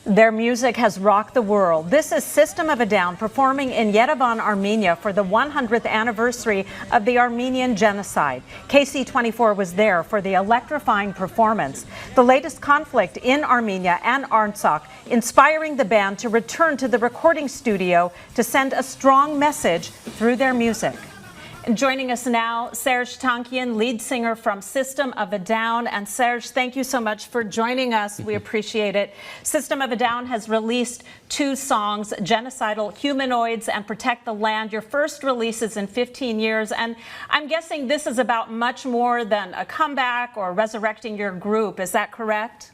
Their music has rocked the world. This is System of a Down performing in Yerevan, Armenia for the 100th anniversary of the Armenian genocide. Ksee 24 was there for the electrifying performance. The latest conflict in Armenia and Artsakh inspiring the band to return to the recording studio to send a strong message through their music. And joining us now, Serj Tankian, lead singer from System of a Down. And Serj, thank you so much for joining us. We appreciate it. System of a Down has released 2 songs, Genocidal Humanoids and Protect the Land. Your first releases in 15 years. And I'm guessing this is about much more than a comeback or resurrecting your group. Is that correct?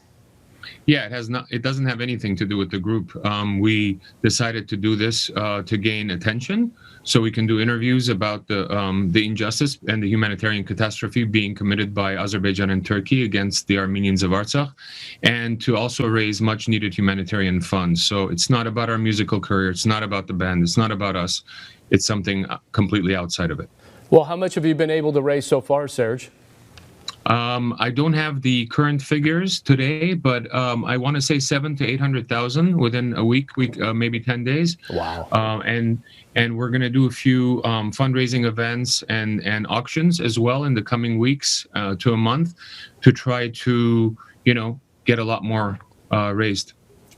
Yeah, it has not. It doesn't have anything to do with the group. We decided to do this to gain attention, so we can do interviews about the injustice and the humanitarian catastrophe being committed by Azerbaijan and Turkey against the Armenians of Artsakh, and to also raise much-needed humanitarian funds. So it's not about our musical career. It's not about the band. It's not about us. It's something completely outside of it. Well, how much have you been able to raise so far, Serj? I don't have the current figures today, but I want to say 700,000 to 800,000 within a week, maybe 10 days. Wow. And we're going to do a few fundraising events and auctions as well in the coming weeks to a month to try to, get a lot more raised.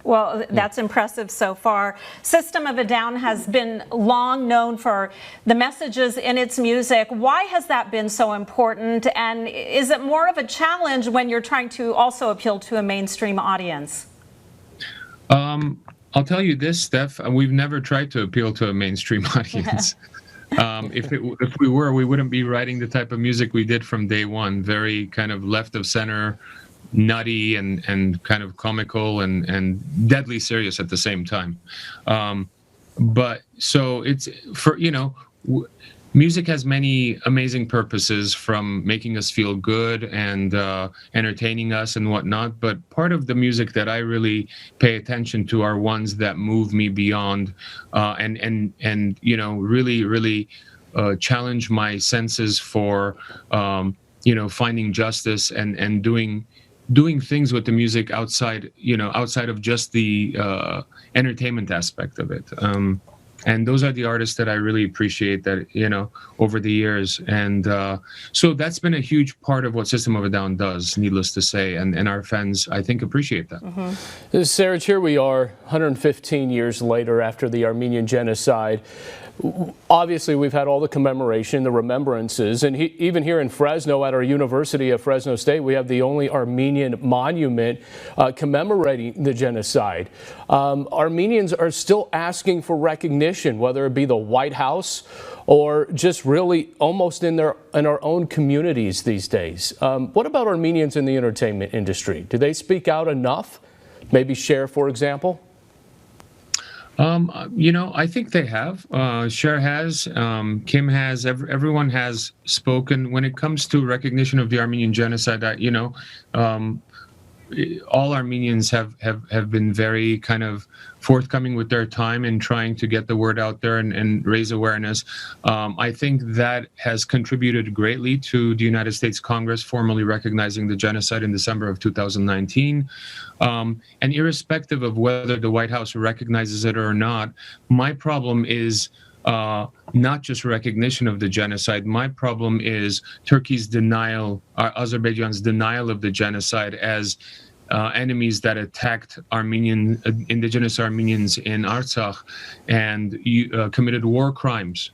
Well, that's impressive so far. System of a Down has been long known for the messages in its music. Why has that been so important? And is it more of a challenge when you're trying to also appeal to a mainstream audience? I'll tell you this, Steph, we've never tried to appeal to a mainstream audience. If we were, we wouldn't be writing the type of music we did from day one, very kind of left of center, nutty and kind of comical and deadly serious at the same time. But so it's for, music has many amazing purposes, from making us feel good and entertaining us and whatnot. But part of the music that I really pay attention to are ones that move me beyond and really challenge my senses for, finding justice and doing things with the music outside of just the entertainment aspect of it. And those are the artists that I really appreciate that, over the years. And so that's been a huge part of what System of a Down does, needless to say. And our fans, I think, appreciate that. Mm-hmm. Serj, here we are 115 years later after the Armenian genocide. Obviously, we've had all the commemoration, the remembrances, and even here in Fresno, at our University of Fresno State, we have the only Armenian monument commemorating the genocide. Armenians are still asking for recognition, whether it be the White House or just really almost in our own communities these days. What about Armenians in the entertainment industry? Do they speak out enough? Maybe Cher, for example? I think they have. Cher has, Kim has, everyone has spoken. When it comes to recognition of the Armenian genocide, all Armenians have been very kind of forthcoming with their time in trying to get the word out there and raise awareness. I think that has contributed greatly to the United States Congress formally recognizing the genocide in December of 2019. And irrespective of whether the White House recognizes it or not, my problem is not just recognition of the genocide. My problem is Turkey's denial, Azerbaijan's denial of the genocide as enemies that attacked indigenous Armenians in Artsakh and committed war crimes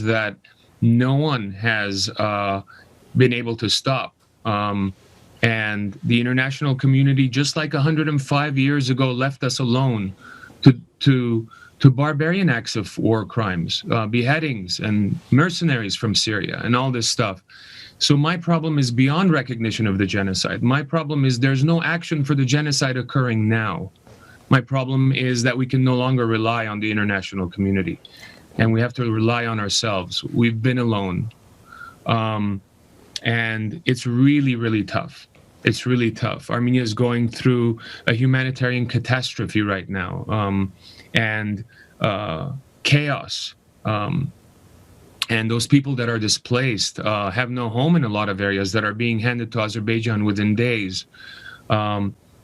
that no one has been able to stop. And the international community, just like 105 years ago, left us alone to barbarian acts of war crimes, beheadings and mercenaries from Syria and all this stuff. So my problem is beyond recognition of the genocide. My problem is there's no action for the genocide occurring now. My problem is that we can no longer rely on the international community, and we have to rely on ourselves. We've been alone. And it's really, really tough. It's really tough. Armenia is going through a humanitarian catastrophe right now, and chaos. And those people that are displaced have no home in a lot of areas that are being handed to Azerbaijan within days.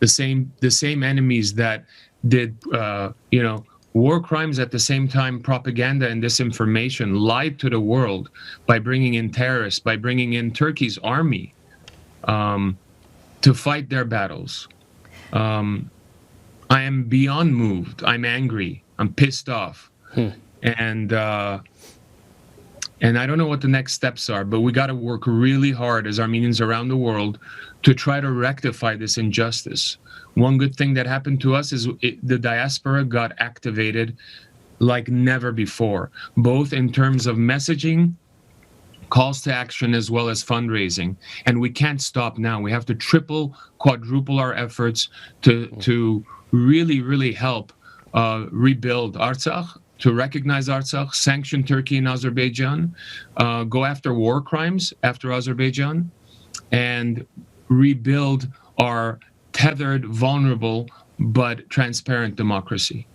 the same enemies that did war crimes at the same time, propaganda and disinformation, lied to the world by bringing in terrorists, by bringing in Turkey's army to fight their battles. I am beyond moved. I'm angry. I'm pissed off. And I don't know what the next steps are, but we got to work really hard as Armenians around the world to try to rectify this injustice. One good thing that happened to us is the diaspora got activated like never before, both in terms of messaging, calls to action, as well as fundraising. And we can't stop now. We have to triple, quadruple our efforts to really, really help rebuild Artsakh, to recognize Artsakh, sanction Turkey and Azerbaijan, go after war crimes after Azerbaijan, and rebuild our tethered, vulnerable, but transparent democracy.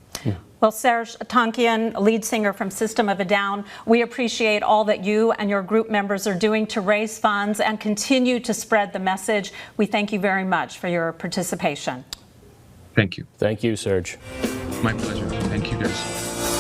Well, Serj Tankian, lead singer from System of a Down, we appreciate all that you and your group members are doing to raise funds and continue to spread the message. We thank you very much for your participation. Thank you. Thank you, Serj. My pleasure. Thank you, guys.